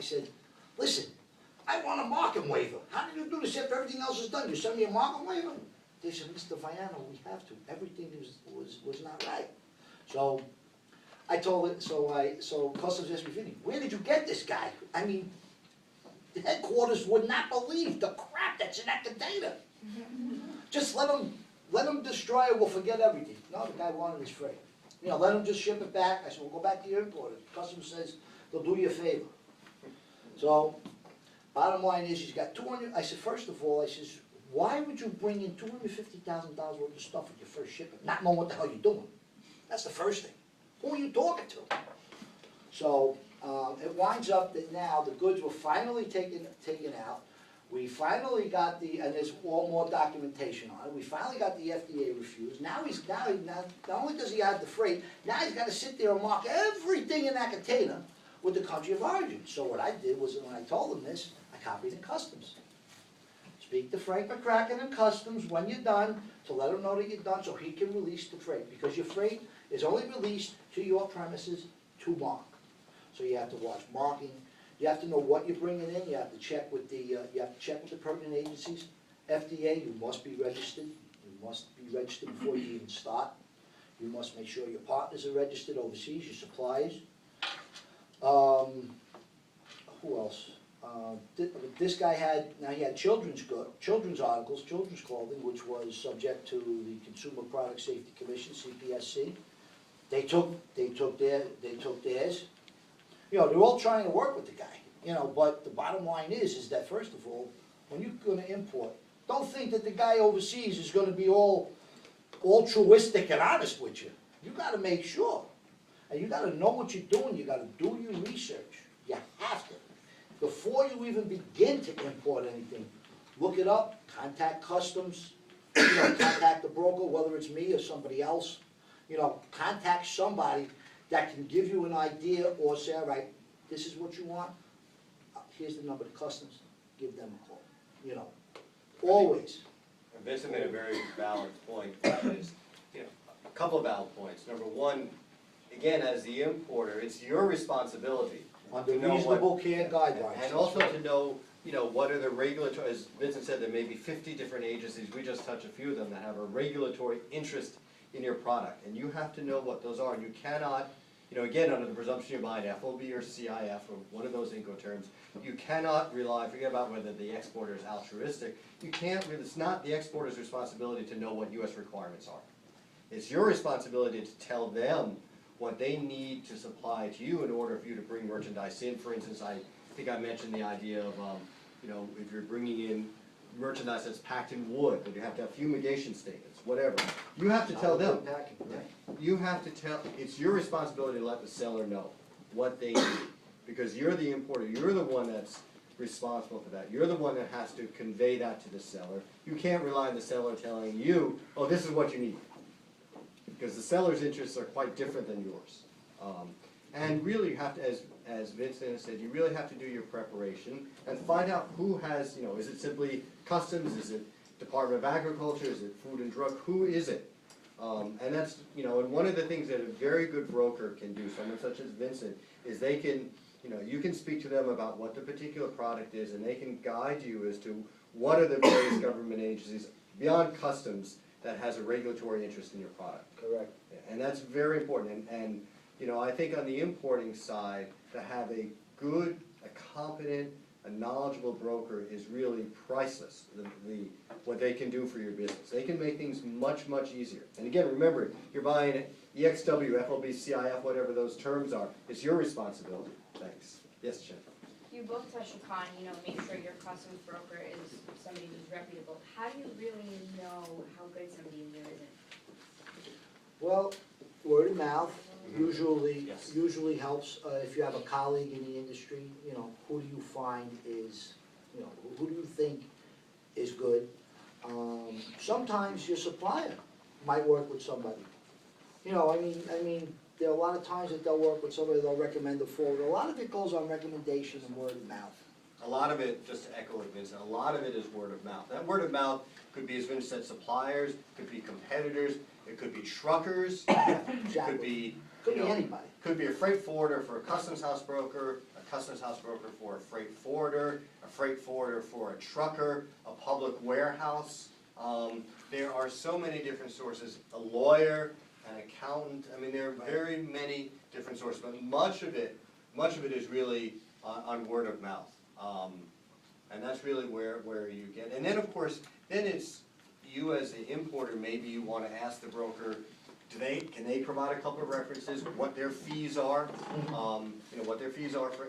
said, listen, I want a marking waiver. How did you do this after everything else is done? You send me a marking waiver? They said, Mr. Vaiano, we have to. Everything was not right. So I told it, so Customs asked me, Vinny, where did you get this guy? I mean, the headquarters would not believe the crap that's in that container. Just let him destroy it, we'll forget everything. No, the guy wanted his freight. You know, let him just ship it back. I said, well, go back to your headquarters. Customs says, they'll do you a favor. So, bottom line is, he's got 200, I said, first of all, I says, why would you bring in $250,000 worth of stuff with your first shipment, not knowing what the hell you're doing? That's the first thing. Who are you talking to? So, it winds up that now the goods were finally taken out. We finally got and there's all more documentation on it. We finally got the FDA refused. Now not only does he have the freight, now he's got to sit there and mark everything in that container with the country of origin. So what I did was, when I told him this, I copied in Customs. Speak to Frank McCracken in Customs when you're done, to let him know that you're done so he can release the freight. Because your freight is only released to your premises to mark. So you have to watch marking. You have to know what you're bringing in. You have to check with the pertinent agencies. FDA, you must be registered. You must be registered before you even start. You must make sure your partners are registered overseas, your suppliers. Who else? This guy had children's articles, children's clothing, which was subject to the Consumer Product Safety Commission, CPSC. They took theirs. You know, they're all trying to work with the guy, you know, but the bottom line is that, first of all, when you're going to import, don't think that the guy overseas is going to be all altruistic and honest with you. You got to make sure. And you got to know what you're doing. You got to do your research. You have to. Before you even begin to import anything, look it up, contact Customs, you know, contact the broker, whether it's me or somebody else. You know, contact somebody that can give you an idea or say, all right, this is what you want. Here's the number to Customs. Give them a call. You know, always. And Vincent made a very valid point. That is, you know, a couple of valid points. Number one, again, as the importer, it's your responsibility Under reasonable care guidelines. And also to know, you know, what are the regulatory, as Vincent said, there may be 50 different agencies, we just touched a few of them, that have a regulatory interest in your product. And you have to know what those are. And you cannot, you know, again, under the presumption you're buying FOB or CIF or one of those Incoterms, you cannot rely, forget about whether the exporter is altruistic, you can't really, it's not the exporter's responsibility to know what U.S. requirements are. It's your responsibility to tell them what they need to supply to you in order for you to bring merchandise in. For instance, I think I mentioned the idea of, you know, if you're bringing in merchandise that's packed in wood, that you have to have fumigation statements, whatever. You have to tell them. You have to tell, it's your responsibility to let the seller know what they need. Because you're the importer, you're the one that's responsible for that. You're the one that has to convey that to the seller. You can't rely on the seller telling you, oh, this is what you need. Because the seller's interests are quite different than yours. And really you have to, as Vincent said, you really have to do your preparation and find out who has, you know, is it simply Customs, is it Department of Agriculture, is it Food and Drug, who is it? And that's, you know, and one of the things that a very good broker can do, someone such as Vincent, is they can, you know, you can speak to them about what the particular product is and they can guide you as to what are the various government agencies beyond Customs that has a regulatory interest in your product. Correct. And that's very important. And you know, I think on the importing side, to have a good, a competent, a knowledgeable broker is really priceless. What they can do for your business. They can make things much, much easier. And again, remember, you're buying EXW, FOB, CIF, whatever those terms are. It's your responsibility. Thanks. Yes, Jen. You both touched upon, you know, make sure your customs broker is somebody who's reputable. How do you really know how good somebody is or isn't? Well, word of mouth usually helps. If you have a colleague in the industry, you know, who do you find is, you know, who do you think is good? Sometimes your supplier might work with somebody. You know, I mean, there are a lot of times that they'll work with somebody, they'll recommend a forward. A lot of it goes on recommendation and word of mouth. A lot of it, just to echo what Vincent, a lot of it is word of mouth. That word of mouth could be, as Vincent said, suppliers, could be competitors, it could be truckers, it could be, Could be anybody. Could be a freight forwarder for a customs house broker, customs house broker for a freight forwarder for a trucker, a public warehouse. There are so many different sources, a lawyer, an accountant, I mean, there are very many different sources, but much of it is really on word of mouth. And that's really where you get, and then of course, then it's you as the importer, maybe you wanna ask the broker, can they provide a couple of references, what their fees are, what their fees are for